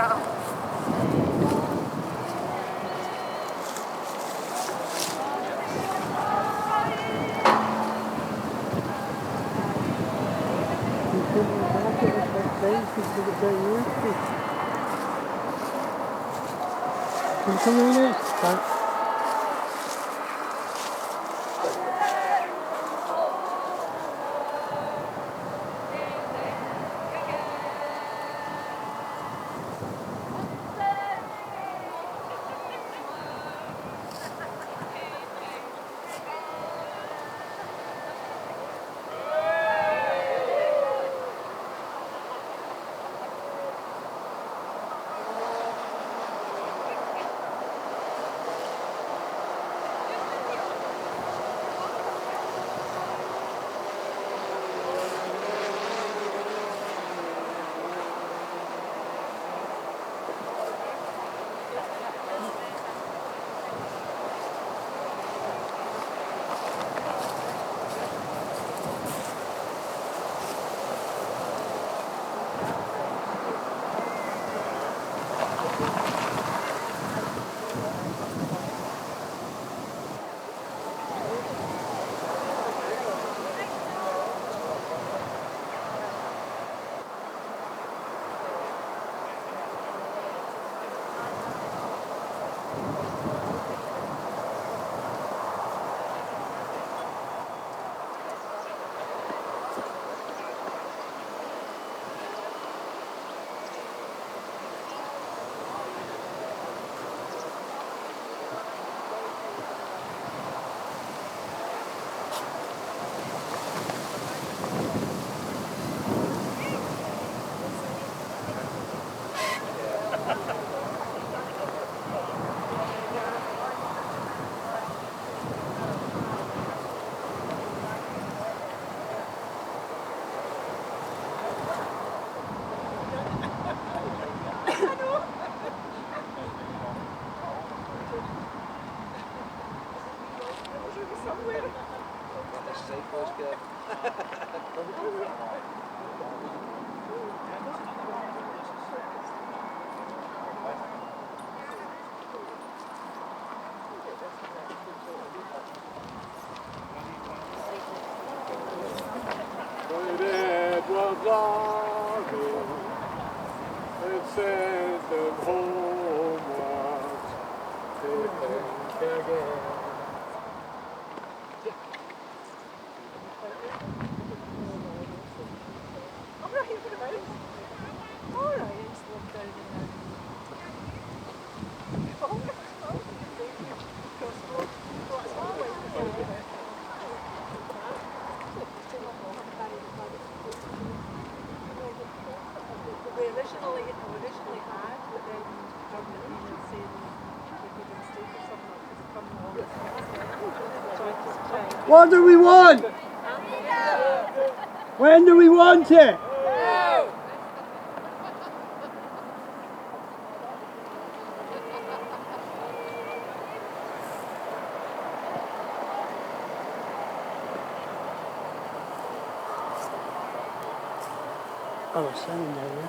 Can you come in there? Thanks. It sent them homeward, they think again. What do we want? When do we want it? Oh, it's sunny there, yeah.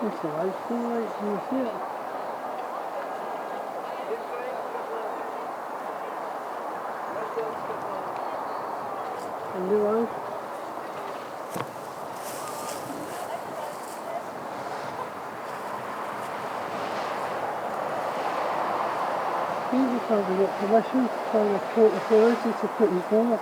It's a nice thing, right? Can you see it? And do I? You can't get permission from the port authority to put you forward.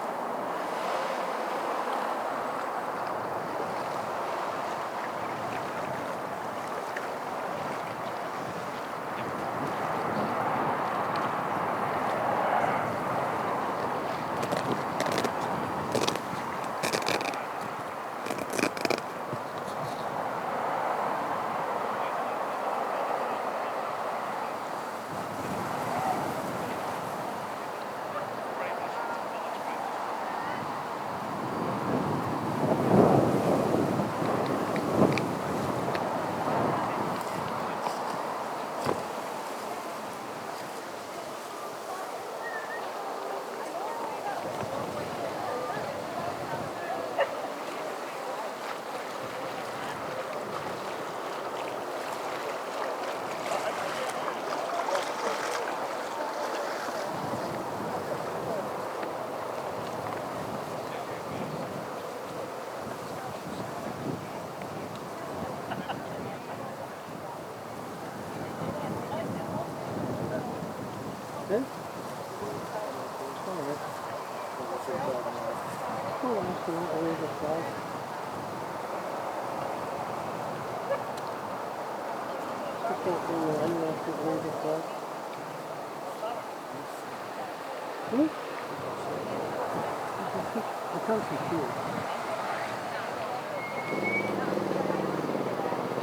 I can't see fuel.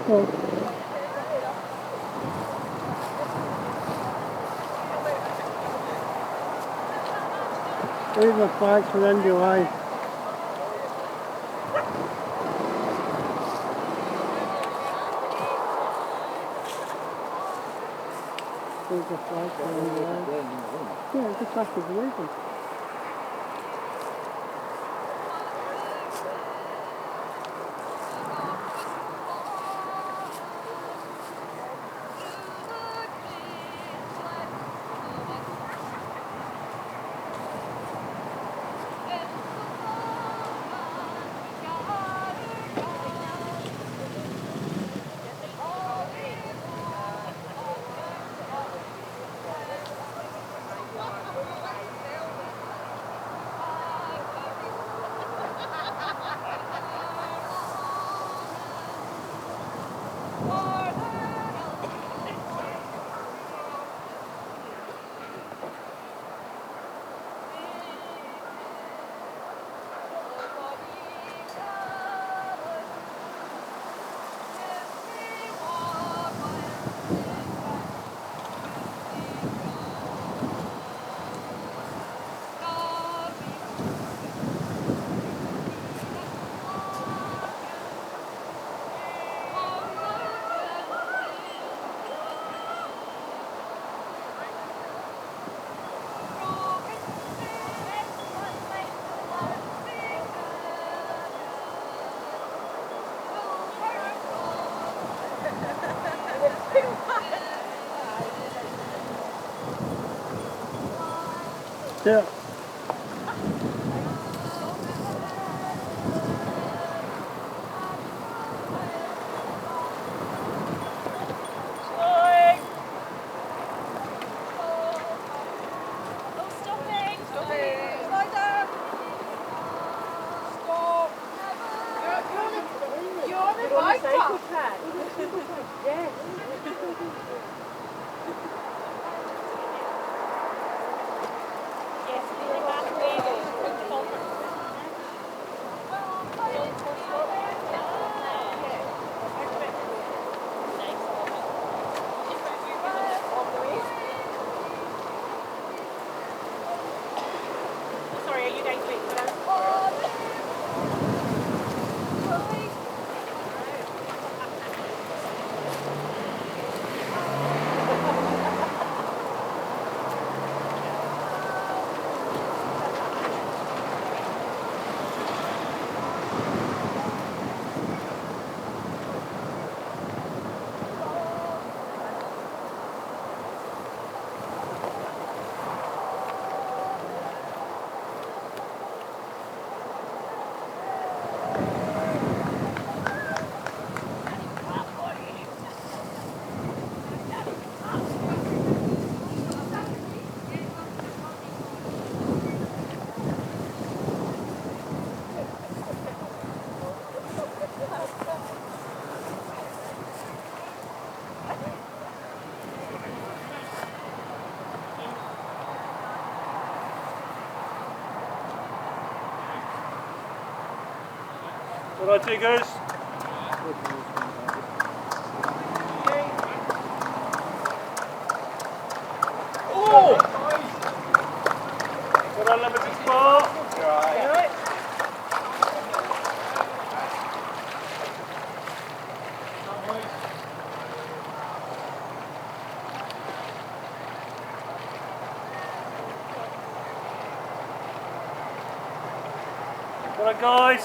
Well, leave the flags for end July. Leave the flags for end July. Yeah, just after the reason. Yeah. All right, you guys. Oh! Got a limited spot. Right. All right, guys.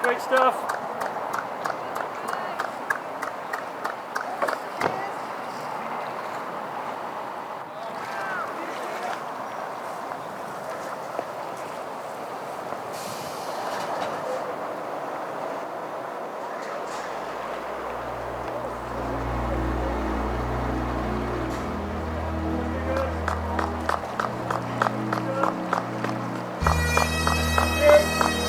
Great stuff. Hey.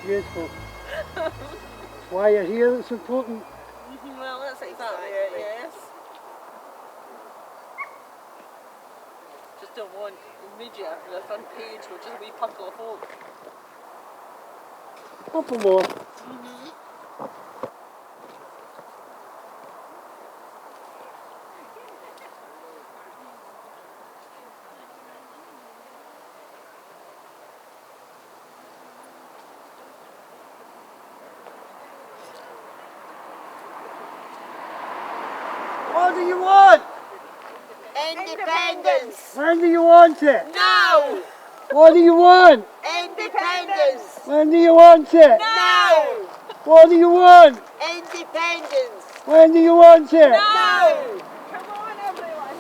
beautiful. Why you're here, that's important. Well, that's exactly it, yes. Just don't want immediate after the front page with just a wee puckle of folk. Couple more. What do you want? Independence! When do you want it? Now! What do you want? Independence! When do you want it? Now! What do you want? Independence! When do you want it? Now! Come on, everyone!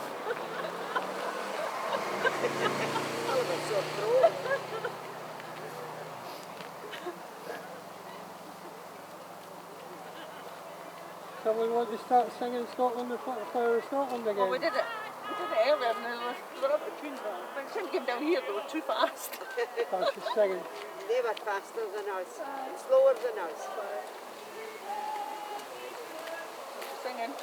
So we want to start singing Scotland, the Flower of Scotland again. Well, we did it earlier and they were up the tunes. By the time we came down here, they were too fast. Oh, she's singing. They were faster than us, slower than us. Singing.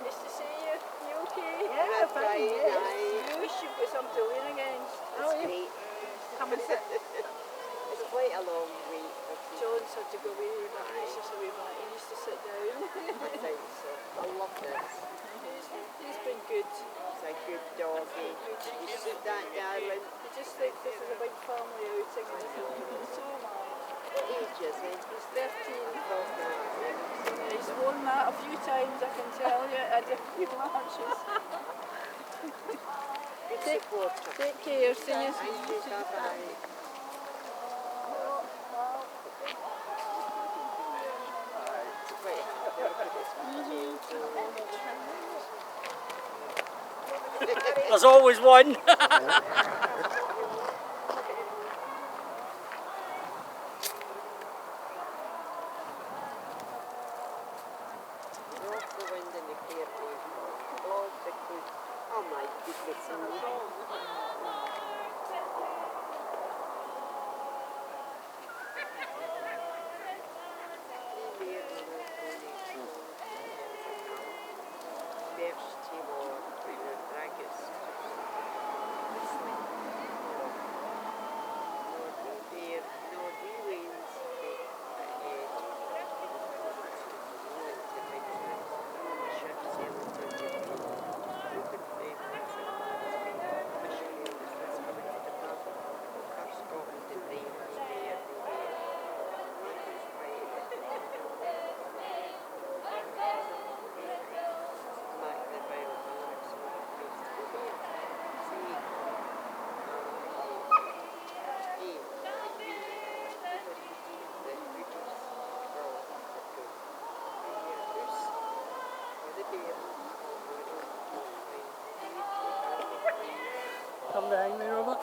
Nice to see you. You okay? Yeah, fine, yes. You wish you've got something to lean against. It's great. Come and sit. It's quite a long week. John's had to go away, but he's just away back. He used to sit down. I think so. I love this. He's been good. It's a good doggy. You sit that, darling. He just thinks this is a big family outing and he's so mad. Ages, eh? He's 13. Oh, no. He's won that a few times, I can tell you, at different matches. Good supporter. Take care, see you Thank you, bye-bye. There's always one. Off the wind in the clear day. Blows the coot. Oh my goodness me. Come behind me, Robert.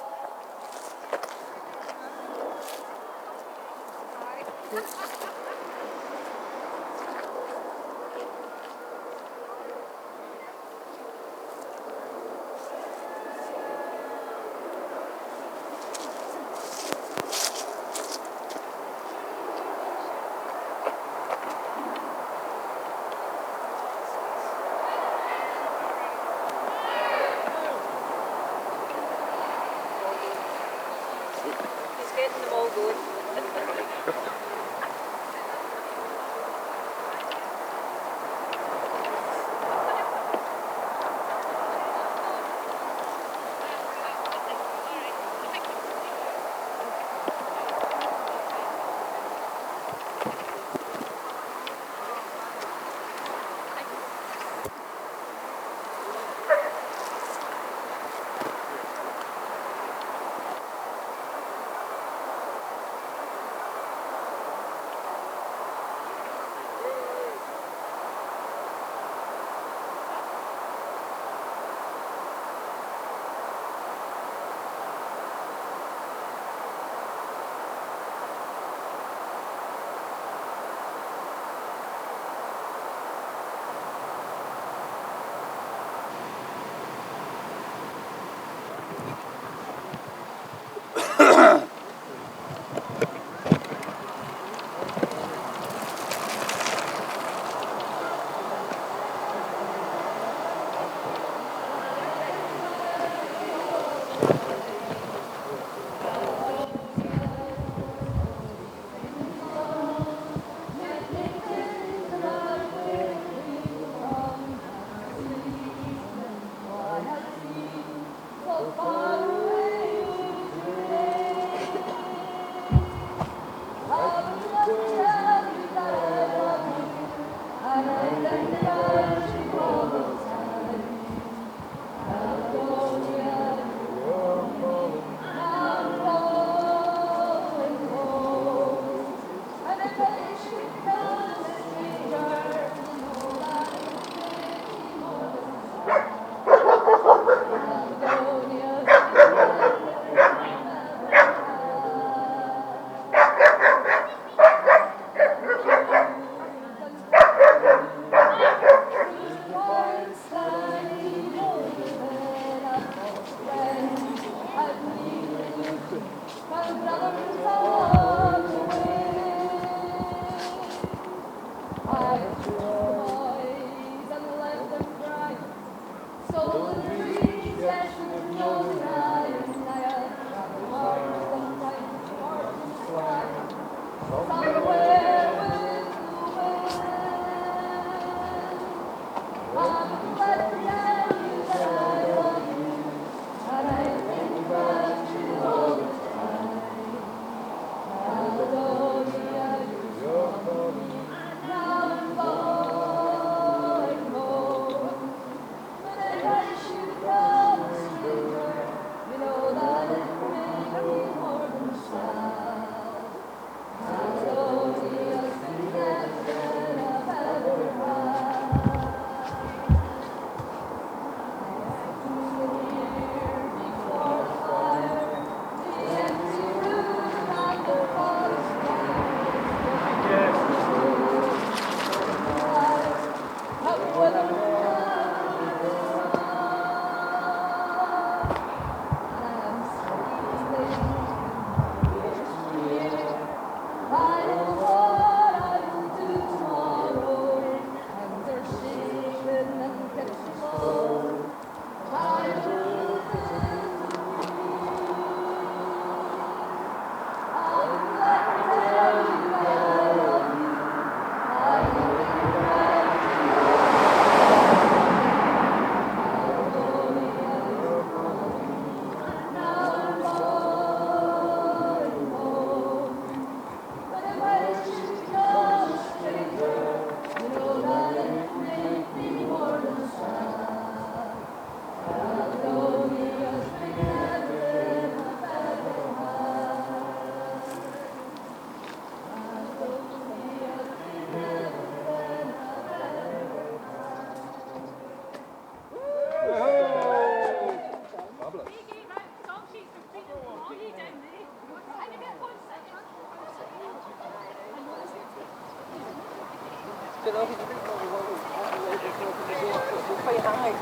don't know, he didn't know we wanted to go up, it was quite high.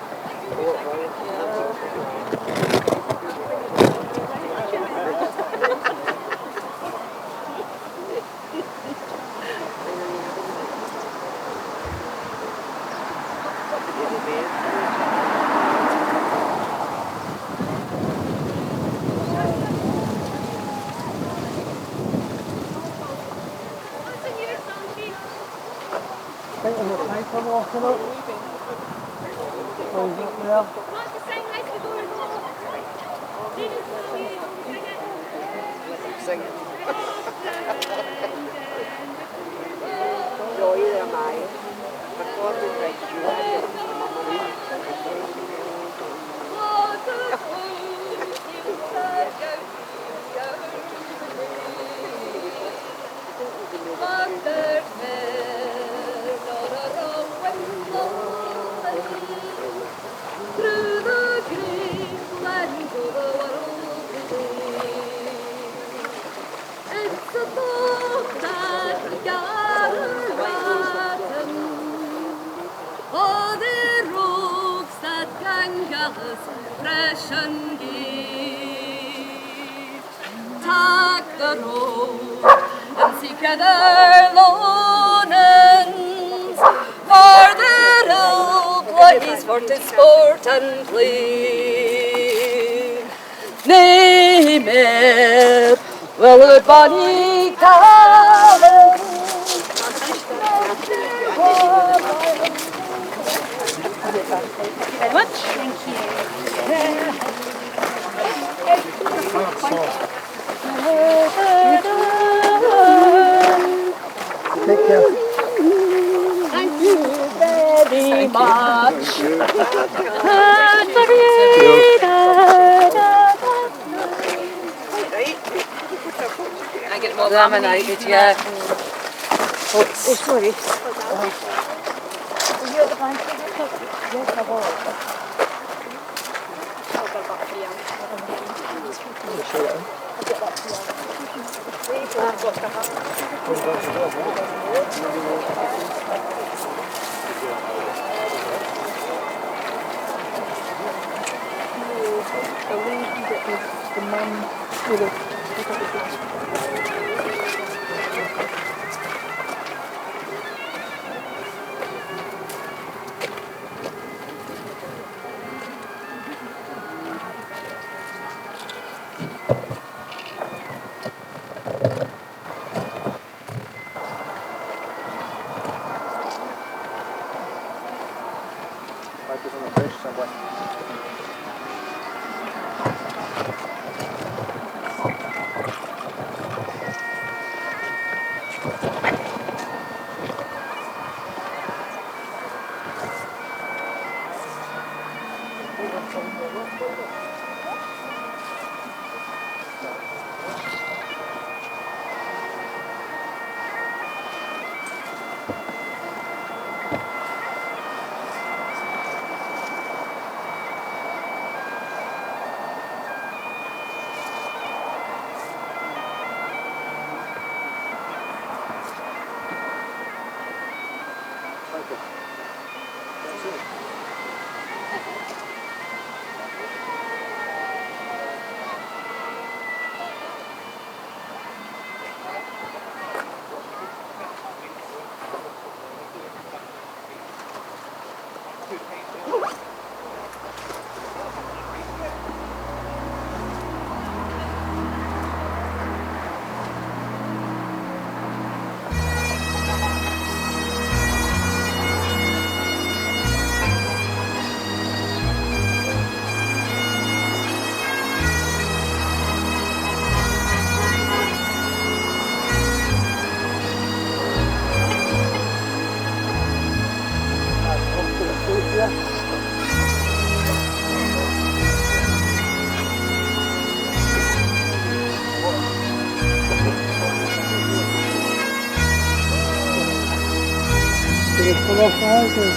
I think the paper walking up. Oh, he's up there. Rồi là mày mà con bên này through the great land of the world it's a thought that garden all the rogues that can gas fresh and gay take the road and seek other lonings for their old place for to sport and play. Name it, well, a bonny callan. Very much. Thank you. Take care. Thank you very much. I get more laminated, yeah. Oh, sorry. Are you at the bank? Yes, I was. I'll go back for you. I'll get back to you. I've got to have. The lady that was the mum with a... Like it's on the bridge somewhere. Pull off houses.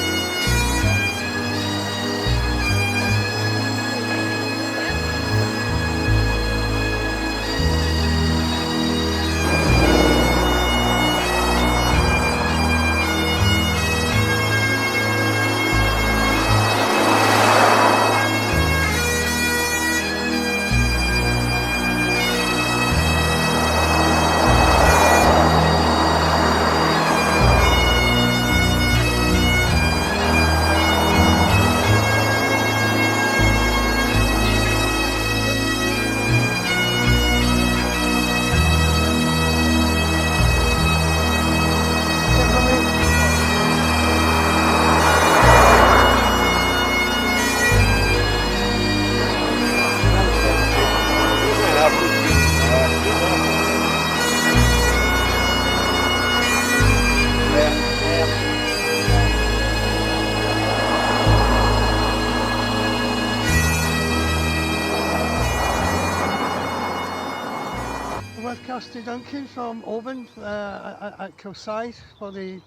Kirsty Duncan from Oban at Kilsyth for the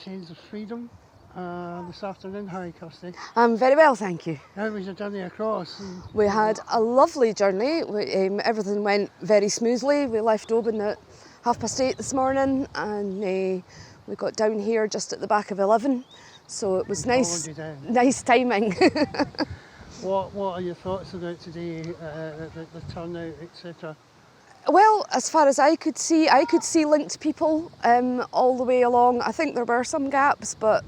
Chains of Freedom this afternoon. Hi, Kirsty. I'm very well, thank you. How was your journey across? We had a lovely journey. Everything went very smoothly. We left Oban at 8:30 this morning, and we got down here just at the back of 11. So it was nice timing. What are your thoughts about today, the turnout, etc.? Well, as far as I could see linked people all the way along. I think there were some gaps, but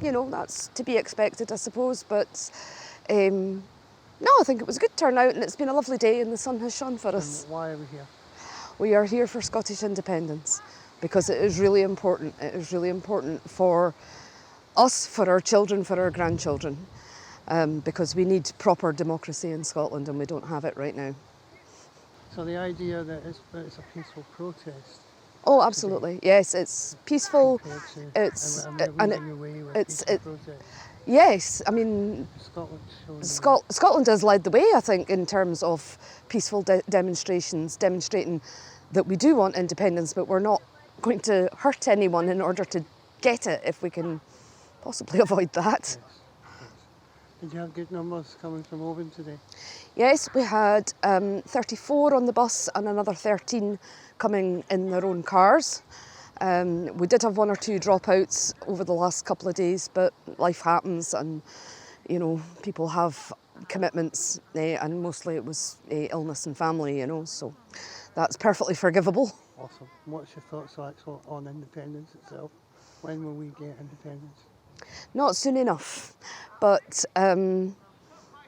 you know, that's to be expected, I suppose. But no, I think it was a good turnout, and it's been a lovely day, and the sun has shone for us. And why are we here? We are here for Scottish independence because it is really important. It is really important for us, for our children, for our grandchildren, because we need proper democracy in Scotland, and we don't have it right now. So the idea that it's a peaceful protest. Oh, absolutely. Yes, it's peaceful. It's yes. I mean, Scotland has led the way, I think, in terms of peaceful demonstrations, demonstrating that we do want independence, but we're not going to hurt anyone in order to get it if we can possibly avoid that. Yes. Did you have good numbers coming from Oban today? Yes, we had 34 on the bus and another 13 coming in their own cars. We did have one or two dropouts over the last couple of days, but life happens, and you know, people have commitments, and mostly it was illness and family, you know, so that's perfectly forgivable. Awesome. What's your thoughts on independence itself? When will we get independence? Not soon enough, but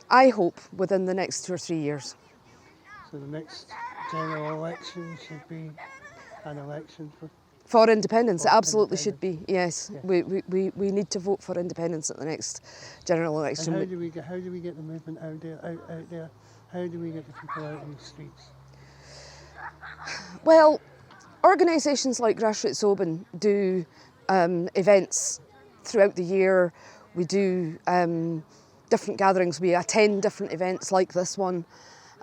I hope within the next 2 or 3 years. So the next general election should be an election for independence. It absolutely should be. Yes, yeah. We need to vote for independence at the next general election. And how do we get the movement out there? How do we get the people out in the streets? Well, organisations like Grassroots Oban do events throughout the year. We do different gatherings. We attend different events like this one.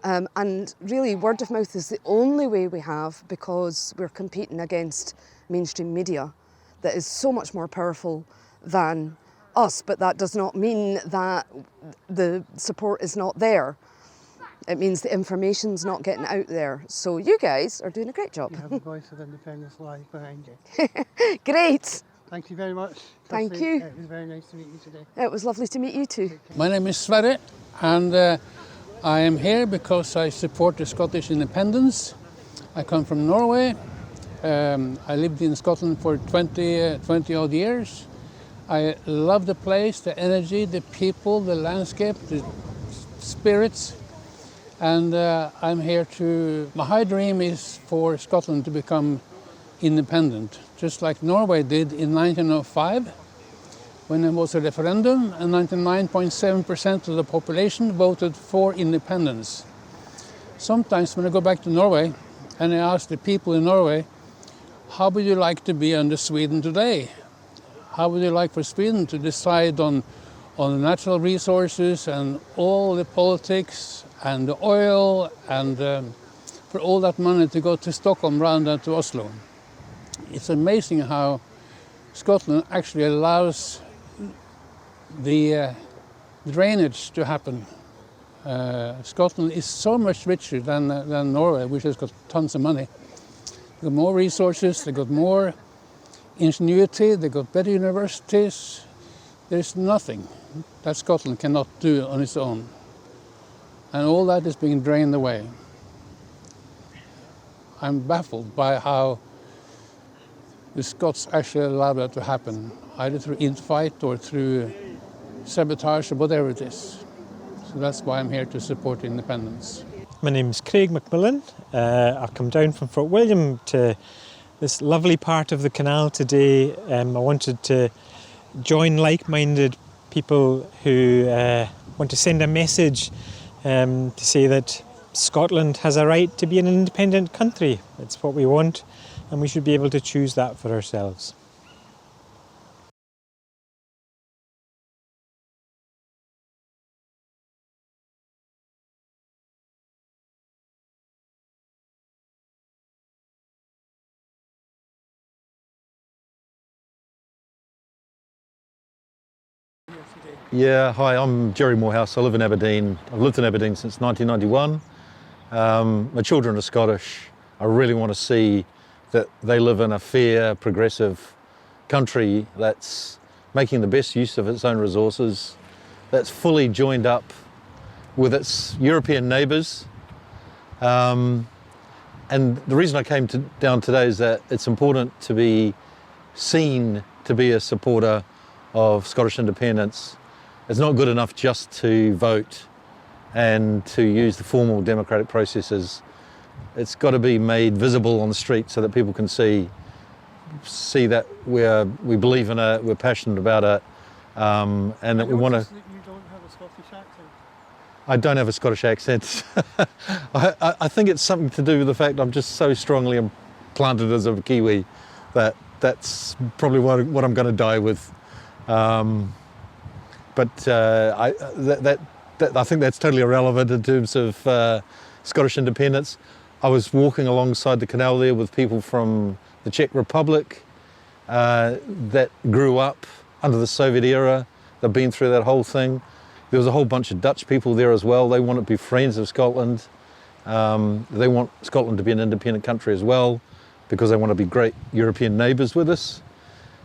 And really, word of mouth is the only way we have, because we're competing against mainstream media that is so much more powerful than us. But that does not mean that the support is not there. It means the information's not getting out there. So you guys are doing a great job. You have the Voice of Independence live behind you. Great. Thank you very much. Thank you. It was very nice to meet you today. It was lovely to meet you too. My name is Sverre, and I am here because I support the Scottish independence. I come from Norway. I lived in Scotland for 20 odd years. I love the place, the energy, the people, the landscape, the spirits. And I'm here my high dream is for Scotland to become independent, just like Norway did in 1905, when there was a referendum, and 99.7% of the population voted for independence. Sometimes when I go back to Norway and I ask the people in Norway, how would you like to be under Sweden today? How would you like for Sweden to decide on the natural resources and all the politics and the oil, and for all that money to go to Stockholm rather than to Oslo? It's amazing how Scotland actually allows the drainage to happen. Scotland is so much richer than Norway, which has got tons of money. They've got more resources, they've got more ingenuity, they've got better universities. There's nothing that Scotland cannot do on its own. And all that is being drained away. I'm baffled by how the Scots actually allow that to happen, either through infight or through sabotage or whatever it is. So that's why I'm here to support independence. My name's Craig McMillan. I've come down from Fort William to this lovely part of the canal today. I wanted to join like-minded people who want to send a message to say that Scotland has a right to be an independent country. It's what we want, and we should be able to choose that for ourselves. Yeah, hi, I'm Jerry Morehouse. I live in Aberdeen. I've lived in Aberdeen since 1991. My children are Scottish. I really want to see that they live in a fair, progressive country that's making the best use of its own resources, that's fully joined up with its European neighbours. And the reason I came down today is that it's important to be seen to be a supporter of Scottish independence. It's not good enough just to vote and to use the formal democratic processes. It's got to be made visible on the street so that people can see that we believe in it, we're passionate about it, and that we want to. You don't have a Scottish accent. I don't have a Scottish accent. I think it's something to do with the fact I'm just so strongly implanted as a Kiwi that's probably what I'm going to die with. But I think that's totally irrelevant in terms of Scottish independence. I was walking alongside the canal there with people from the Czech Republic that grew up under the Soviet era. They've been through that whole thing. There was a whole bunch of Dutch people there as well. They want to be friends of Scotland. They want Scotland to be an independent country as well because they want to be great European neighbours with us.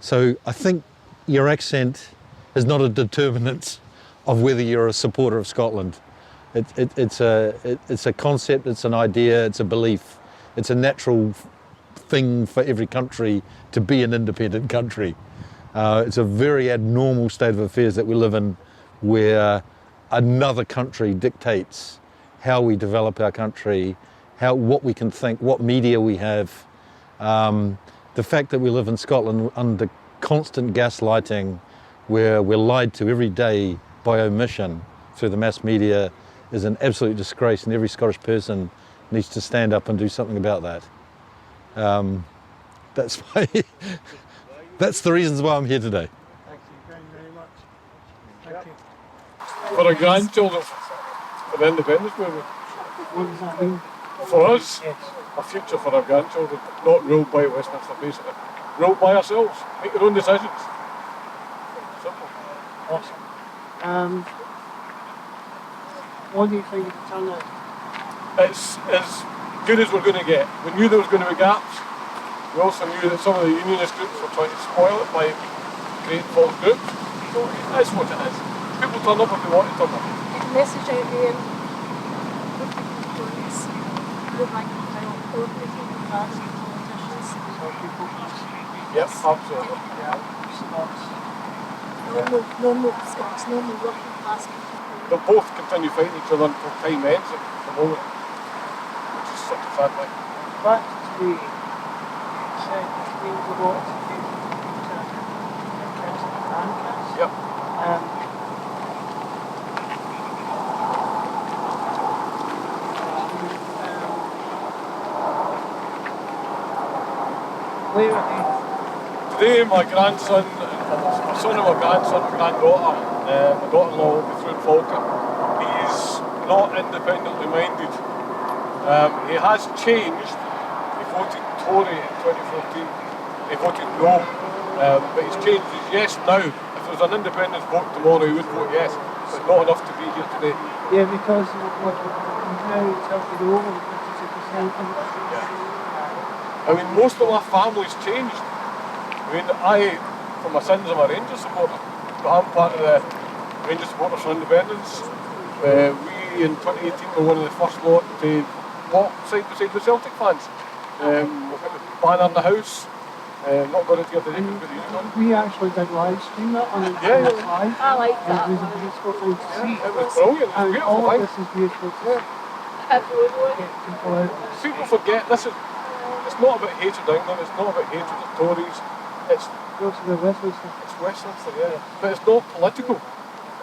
So I think your accent is not a determinant of whether you're a supporter of Scotland. It's a concept, it's an idea, it's a belief. It's a natural thing for every country to be an independent country. It's a very abnormal state of affairs that we live in, where another country dictates how we develop our country, what we can think, what media we have. The fact that we live in Scotland under constant gaslighting, where we're lied to every day by omission through the mass media, is an absolute disgrace, and every Scottish person needs to stand up and do something about that. That's the reasons why I'm here today. Thank you very, very much. Thank you. For our grandchildren, for the independence movement. What does that mean? For us, Yes. a future for our grandchildren, not ruled by Westminster, basically. Ruled by ourselves, make your own decisions. Simple. Awesome. What do you think of the turnout? It's as good as we're going to get. We knew there was going to be gaps. We also knew that some of the unionist groups were trying to spoil it by creating false groups. So that's what it is. People turn up if they want to turn up. The message out there, what people employees, the rank and file, ordinary people, past politicians. So people Yes, absolutely. Normal Scots, normal working class people. They'll both continue fighting each other until time ends at the moment, which is such a sad thing. back to said there was a lot of kids and grandkids. Yep. Where are they? Today my grandson, my son and my grandson, my granddaughter, my daughter-in-law will be through in Falkirk. He's not independently minded. He has changed. He voted Tory in 2014. He voted no, but he's changed his yes now. If there was an independence vote tomorrow, he would vote yes, but not enough to be here today. Yeah, because now it's helping over 52%. I mean, most of my family's changed. I mean, for my sins, I'm a Rangers supporter, but I'm part of the Rangers Supporters for Independence. We, in 2018, were one of the first lot to walk side by side with Celtic fans. We've got the banner in the house, not got it here today, but the union on. We actually did live stream that on Yeah. live. I like that. It was a beautiful thing to see. It was brilliant, it was a And beautiful all of thing. this is beautiful to get people out. People forget, it's not about hatred of England, it's not about hatred of Tories, it's Go to the Westminster. Westminster, yeah. But it's not political.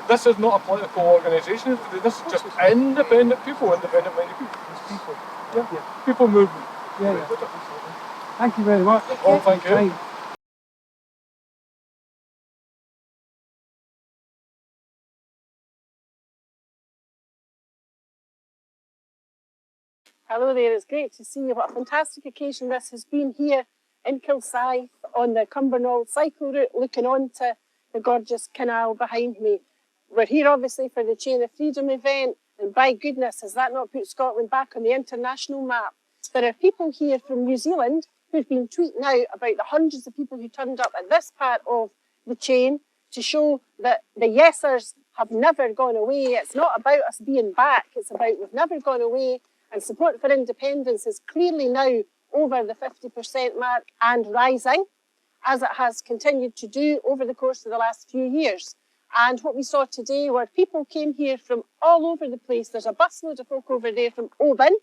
This is not a political organisation. This is just independent people, independent-minded people. It's people. Yeah. People movement. Yeah. Thank you very much. Oh, thank you. Time. Hello there, it's great to see you. What a fantastic occasion this has been here in Kilsyth on the Cumbernauld cycle route, looking on to the gorgeous canal behind me. We're here obviously for the Chain of Freedom event, and by goodness, has that not put Scotland back on the international map? There are people here from New Zealand who've been tweeting out about the hundreds of people who turned up at this part of the chain to show that the yesers have never gone away. It's not about us being back, it's about we've never gone away, and support for independence is clearly now over the 50% mark and rising, as it has continued to do over the course of the last few years. And what we saw today were people came here from all over the place. There's a busload of folk over there from Oban.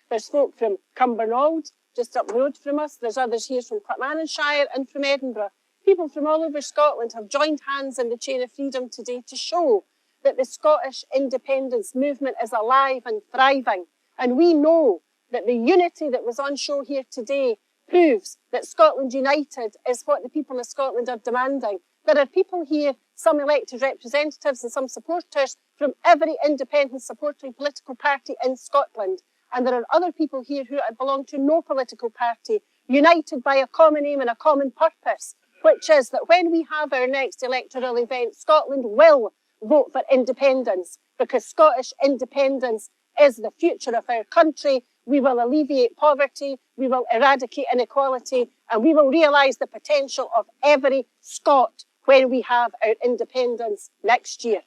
There's folk from Cumbernauld, just up the road from us. There's others here from Clackmannanshire and from Edinburgh. People from all over Scotland have joined hands in the Chain of Freedom today to show that the Scottish independence movement is alive and thriving. And we know that the unity that was on show here today proves that Scotland United is what the people of Scotland are demanding. There are people here, some elected representatives and some supporters from every independent supporting political party in Scotland. And there are other people here who belong to no political party, united by a common aim and a common purpose, which is that when we have our next electoral event, Scotland will vote for independence, because Scottish independence is the future of our country. We will alleviate poverty, we will eradicate inequality, and we will realise the potential of every Scot when we have our independence next year.